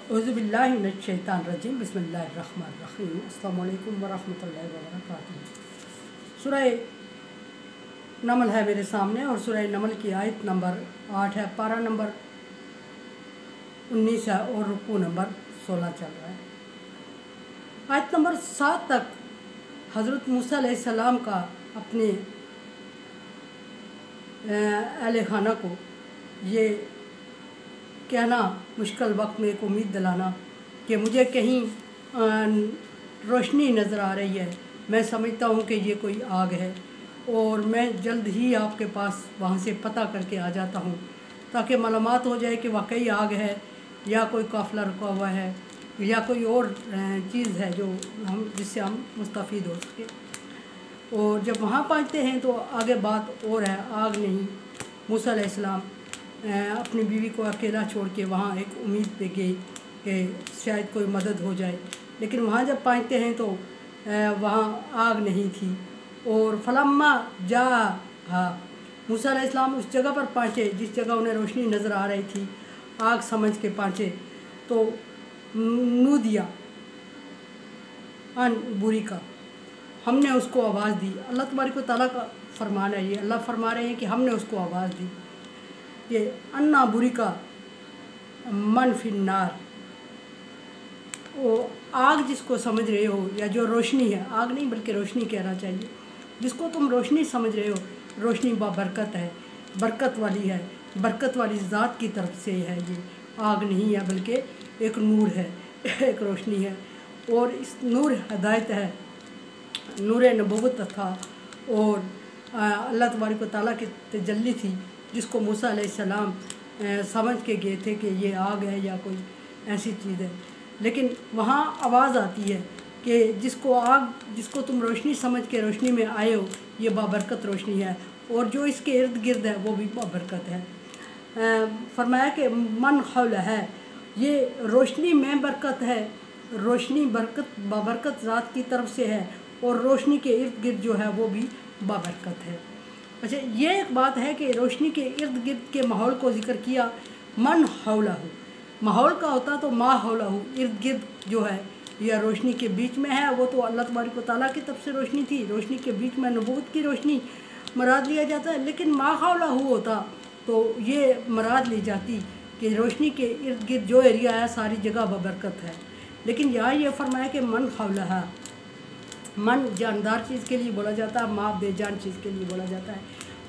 औज़ुबिल्लाहिमिनश्शैतानिर्रजीम बिस्मिल्लाहिर्रहमानिर्रहीम अस्सलामु अलैकुम वरहमतुल्लाहि वबरकातुहू। सूरह नमल है मेरे सामने और सूरह नमल की आयत नंबर 8 है, पारा नंबर 19 है और रुकू नंबर 16 चल रहा है। आयत नंबर 7 तक हज़रत मूसा अलैहिस्सलाम का अपने अहले खाना को ये कहना मुश्किल वक्त में एक उम्मीद दिलाना कि मुझे कहीं रोशनी नज़र आ रही है, मैं समझता हूँ कि ये कोई आग है और मैं जल्द ही आपके पास वहाँ से पता करके आ जाता हूँ ताकि मालूमात हो जाए कि वाकई आग है या कोई काफ़िला रुका हुआ है या कोई और चीज़ है जो जिससे हम मुस्तफ़ीद हो सके। और जब वहाँ पहुँचते हैं तो आगे बात और है, आग नहीं। मूसा अलैहिस्सलाम अपनी बीवी को अकेला छोड़ के वहाँ एक उम्मीद पे गए कि शायद कोई मदद हो जाए, लेकिन वहाँ जब पहुँचते हैं तो वहाँ आग नहीं थी। और फलम्मा जा मूसा अलैहिस्सलाम उस जगह पर पहुँचे जिस जगह उन्हें रोशनी नज़र आ रही थी, आग समझ के पहुँचे तो नूदिया अन बुरी का, हमने उसको आवाज़ दी। अल्लाह तबारक व तआला का फरमान है, ये अल्लाह फरमा रहे हैं कि हमने उसको आवाज़ दी। ये अन्ना बुरी का मन फिन्नार, वो आग जिसको समझ रहे हो या जो रोशनी है, आग नहीं बल्कि रोशनी कहना चाहिए, जिसको तुम रोशनी समझ रहे हो, रोशनी बाबरकत है, बरकत वाली है, बरकत वाली ज़ात की तरफ से है। ये आग नहीं है बल्कि एक नूर है, एक रोशनी है। और इस नूर हदायत है, नूर नबूवत था और अल्लाह तबारक व तआला की तजल्ली थी जिसको मूसा अलैहिस्सलाम समझ के गए थे कि ये आग है या कोई ऐसी चीज़ है। लेकिन वहाँ आवाज़ आती है कि जिसको तुम रोशनी समझ के रोशनी में आए हो, ये बाबरकत रोशनी है और जो इसके इर्द गिर्द है वो भी बाबरकत है। फरमाया कि मन हौल है, ये रोशनी में बरकत है, रोशनी बरकत बाबरकत ज़ात की तरफ से है और रोशनी के इर्द गिर्द जो है वो भी बाबरकत है। अच्छा, ये एक बात है कि रोशनी के इर्द गिर्द के माहौल को ज़िक्र किया। मन हौलहू, माहौल का होता तो मा हौलहू, इर्द गिर्द जो है या रोशनी के बीच में है, वो तो अल्लाह तबारक व तआला की तरफ से रोशनी थी। रोशनी के बीच में नबूवत की रोशनी मराद लिया जाता है, लेकिन मा हौलहू होता तो ये मराद ली जाती कि रोशनी के इर्द गिर्द जो एरिया है सारी जगह बबरकत है। लेकिन यहाँ ये फरमाया कि मन हौलहा, मन जानदार चीज़ के लिए बोला जाता है, माँ बेजान चीज़ के लिए बोला जाता है।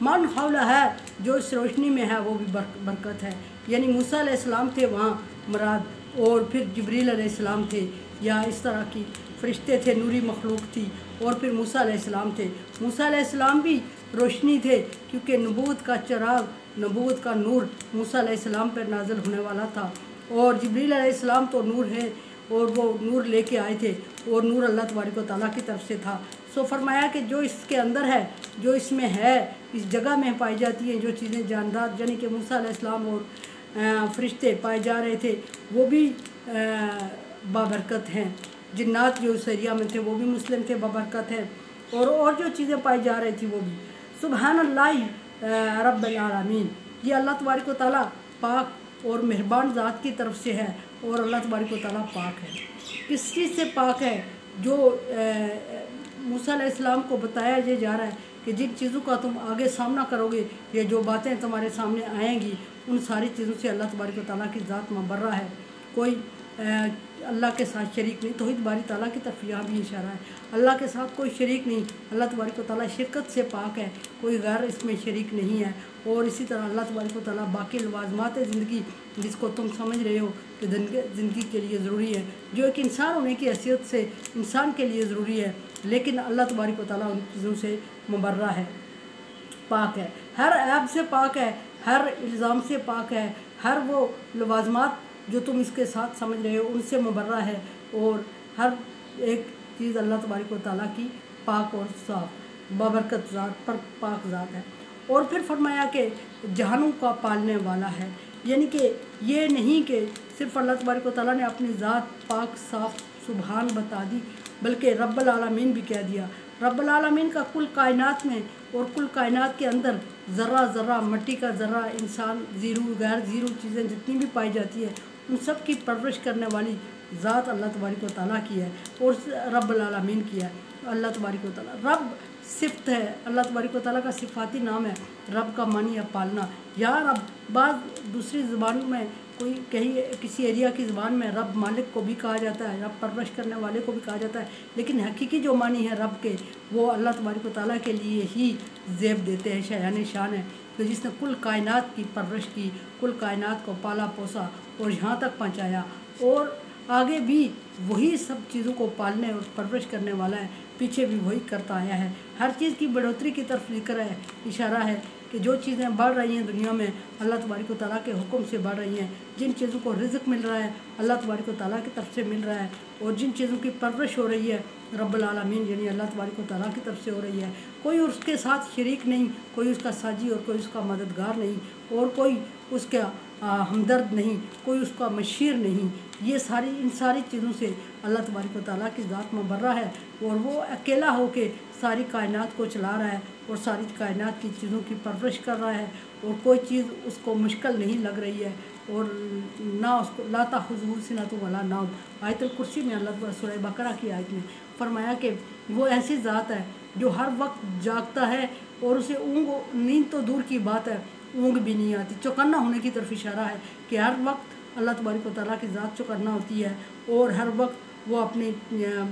मन हौला है, जो इस रोशनी में है वो भी बरकत है। यानी मूसा अलैहिस्सलाम थे वहाँ मराद, और फिर जिब्रील अलैहिस्सलाम थे या इस तरह की फरिश्ते थे, नूरी मखलूक थी, और फिर मूसा अलैहिस्सलाम थे। मूसा अलैहिस्सलाम भी रोशनी थे क्योंकि नबूवत का चिराग, नबूवत का नूर मूसा अलैहिस्सलाम पर नाज़िल होने वाला था। और जिब्रील अलैहिस्सलाम तो नूर है और वो नूर लेके आए थे और नूर अल्लाह तबारक व तआला की तरफ से था। सो फरमाया कि जो इसके अंदर है, जो इसमें है, इस जगह में पाई जाती हैं जो चीज़ें जानदार, यानी कि मूसा अलैहिस्सलाम और फरिश्ते पाए जा रहे थे वो भी बाबरकत हैं। जिन्नात जो उस एरिया में थे वो भी मुस्लिम थे, बाबरकत हैं। और जो चीज़ें पाई जा रही थी वो भी। सुबहानल्लाह रब्बिल आलमीन, ये अल्लाह तबारक व तआला पाक और मेहरबान ज़ात की तरफ से है और अल्लाह तबारक व तआला पाक है। किस चीज़ से पाक है? जो मूसा अलैहिस्सलाम को बताया ये जा रहा है कि जिन चीज़ों का तुम आगे सामना करोगे, ये जो बातें तुम्हारे सामने आएंगी, उन सारी चीज़ों से अल्लाह तबारक व तआला की ज़ात मुबर्रा है, कोई अल्लाह के साथ शरीक नहीं। तौहीद बारी ताला की तरफ यहाँ भी इशारा है, अल्लाह के साथ कोई शरीक नहीं। अल्लाह तबारक व तआला शिरकत से पाक है, कोई गैर इसमें शरीक नहीं है। और इसी तरह अल्लाह तबारक व तआला बाकी लवाज़मात ज़िंदगी जिसको तुम समझ रहे हो कि ज़िंदगी के लिए ज़रूरी है, जो एक इंसान होने की हैसियत से इंसान के लिए ज़रूरी है, लेकिन अल्लाह तबारक व तआला उन चीज़ों से मुबर्रा है, पाक है, हर ऐब से पाक है, हर इल्ज़ाम से पाक है, हर वो लवाज़मात जो तुम इसके साथ समझ रहे हो उनसे मुबर्रा है। और हर एक चीज़ अल्लाह तबारक व तआला की पाक और साफ़ बाबरकत ज़ात पर पाक ज़ात है। और फिर फरमाया कि जहानों का पालने वाला है, यानी कि ये नहीं कि सिर्फ़ अल्लाह तबारक व तआला ने अपनी ज़ात पाक साफ़ सुबहान बता दी, बल्कि रब्बुल आलमीन भी कह दिया। रब्बुल आलमीन का कुल कायनात में और कुल कायनात के अंदर ज़र्रा ज़र्रा, मट्टी का ज़र्रा, इंसान, ज़ीरो गैर ज़ीरो चीज़ें जितनी भी पाई जाती है उन सब की परवरिश करने वाली ज़ात अल्लाह तबारक व तआला की है और रब्बुल आलमीन की है। अल्लाह तबारक व तआला रब सिफ़त है, अल्लाह तबारक व तआला का सिफ़ाती नाम है। रब का मानी है पालना या रब। बाद दूसरी ज़ुबान में कोई कहीं किसी एरिया की ज़ुबान में रब मालिक को भी कहा जाता है, रब परवरिश करने वाले को भी कहा जाता है, लेकिन हकीकी जो मानी है रब के वो अल्लाह तबारक व तआला के लिए ही ज़ेब देते हैं, शायान शान है। तो जिसने कुल कायनात की परवरिश की, कुल कायनात को पाला पोसा और यहाँ तक पहुँचाया और आगे भी वही सब चीज़ों को पालने और परवरिश करने वाला है, पीछे भी वही करता आया है। हर चीज़ की बढ़ोतरी की तरफ जिक्र है, इशारा है कि जो चीज़ें बढ़ रही हैं दुनिया में अल्लाह तबारक व तआला के हुक्म से बढ़ रही हैं। जिन चीज़ों को रिज़्क़ मिल रहा है अल्लाह तबारक व तआला की तरफ से मिल रहा है और जिन चीज़ों की परवरिश हो रही है रब्बुल आलमीन यानी अल्लाह तबारक व तआला की तरफ से हो रही है। कोई उसके साथ शरीक नहीं, कोई उसका साजी और कोई उसका मददगार नहीं और कोई उसका हमदर्द नहीं, कोई उसका मशीर नहीं। ये सारी इन सारी चीज़ों से अल्लाह तबारक व तआला की ज़ात मुबर्रा है और वो अकेला होके सारी कायनात को चला रहा है और सारी कायनात की चीज़ों की परवरिश कर रहा है और कोई चीज़ उसको मुश्किल नहीं लग रही है और ना उसको ला ताख़ुज़ुहु सिनतुन वला नौम। आयतुल कुर्सी में अल्लाह सूरह बकरा की आयत में फरमाया कि वो ऐसी ज़ात है जो हर वक्त जागता है और उसे नींद तो दूर की बात है, ऊँग भी नहीं आती। चौकन्ना होने की तरफ इशारा है कि हर वक्त अल्लाह तबारक व तआला की ज़ात चौकन्ना होती है और हर वक्त वो अपनी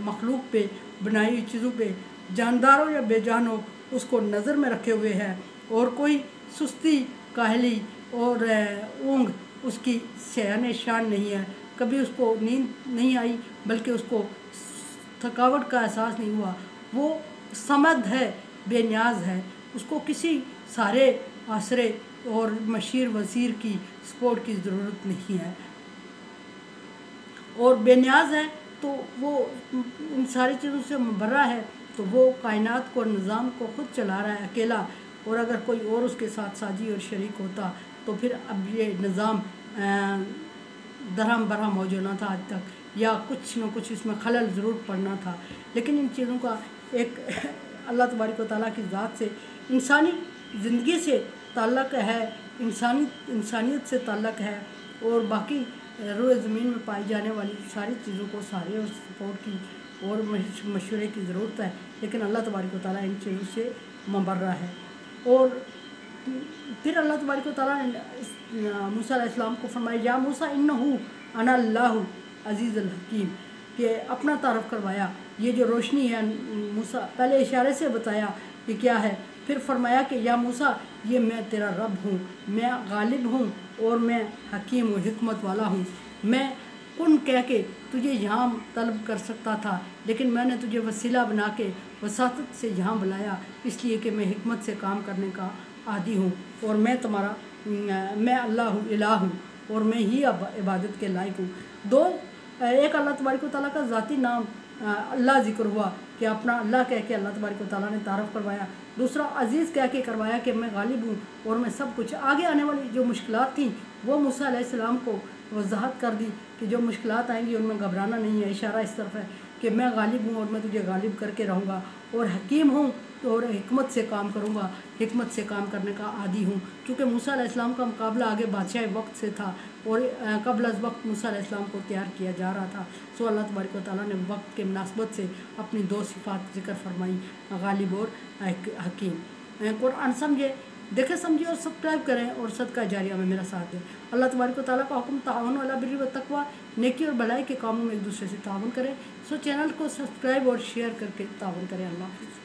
मखलूक पे बनाई हुई चीज़ों पे जानदार हो या बेजान हो उसको नज़र में रखे हुए है और कोई सुस्ती काहली और ऊँग उसकी शान शान नहीं है। कभी उसको नींद नहीं आई बल्कि उसको थकावट का एहसास नहीं हुआ। वो समद है, बेनियाज है, उसको किसी सारे आसरे और मशीर वज़ीर की सपोर्ट की ज़रूरत नहीं है और बेनियाज है। तो वो इन सारी चीज़ों से मुबर्रा है, तो वो कायनात को निज़ाम को ख़ुद चला रहा है अकेला और अगर कोई और उसके साथ साजी और शरीक होता तो फिर अब ये निज़ाम दरहम बरहम हो जाना था आज तक या कुछ न कुछ इसमें खलल ज़रूर पड़ना था। लेकिन इन चीज़ों का एक अल्लाह तबारक व तआला की ज़ात से इंसानी ज़िंदगी से ताल्लुक़ है, इंसानियत से ताल्लुक़ है और बाकी रोए ज़मीन में पाई जाने वाली सारी चीज़ों को सहारे और सपोर्ट की और मशवरे की ज़रूरत है। लेकिन अल्लाह तबारक व तआला इन चीज़ों से मुबर्रा है। और फिर अल्लाह तबारक व तआला ने मूसा अलैहिस्सलाम को फरमाया या मूसा इन्नहु अना अल्लाहु अज़ीज़ुल हकीम कि अपना तारफ़ करवाया। ये जो रोशनी है मूसा पहले इशारे से बताया कि क्या है, फिर फरमाया कि या मूसा ये मैं तेरा रब हूँ, मैं गालिब हूँ और मैं हकीम हूँ, हिकमत वाला हूँ। मैं कुन कह के तुझे यहाँ तलब कर सकता था लेकिन मैंने तुझे वसीला बना के वसातत से यहाँ बुलाया इसलिए कि मैं हिकमत से काम करने का आदी हूँ और मैं अल्लाह हूँ, इलाह हूँ और मैं ही अब इबादत के लायक हूँ। एक अल्लाह तबारक व तआला का ज़ाती नाम अल्लाह ज़िक्र हुआ कि अपना अल्लाह कह के अल्लाह तबारक व तआला ने तारफ़ करवाया। दूसरा अज़ीज़ कह के करवाया कि मैं गालिब हूँ और मैं सब कुछ। आगे आने वाली जो मुश्किलात थी वो मूसा अलैहिस्सलाम को वजाहत कर दी कि जो मुश्किलात आएंगी उनमें घबराना नहीं है। इशारा इस तरफ है कि मैं गालिब हूँ और मैं तुझे गालिब करके रहूँगा और हकीम हूँ और हिकमत से काम करूँगा, हिकमत से काम करने का आदी हूँ। क्योंकि मूसा अलैहिस्सलाम का मुकाबला आगे बादशाह वक्त से था और कबल अज़ वक्त मूसा अलैहिस्सलाम को तैयार किया जा रहा था। सो अल्लाह तबारक व तआला ने वक्त के मुनासबत से अपनी दो सिफ़ात ज़िक्र फरमाई, गालिब और हकीम। कुरान समझे, देखें, समझिए और सब्सक्राइब करें और सदका जारिया में मेरा साथ दें। अल्लाह तबारक व तआला का हुक्म ताअवुनु अला बिर्रि व तक़वा, नेकी और भलाई के कामों में एक दूसरे से ताअवुन करें। सो चैनल को सब्सक्राइब और शेयर करके ताअवुन करें। अल्लाह हाफ़िज़।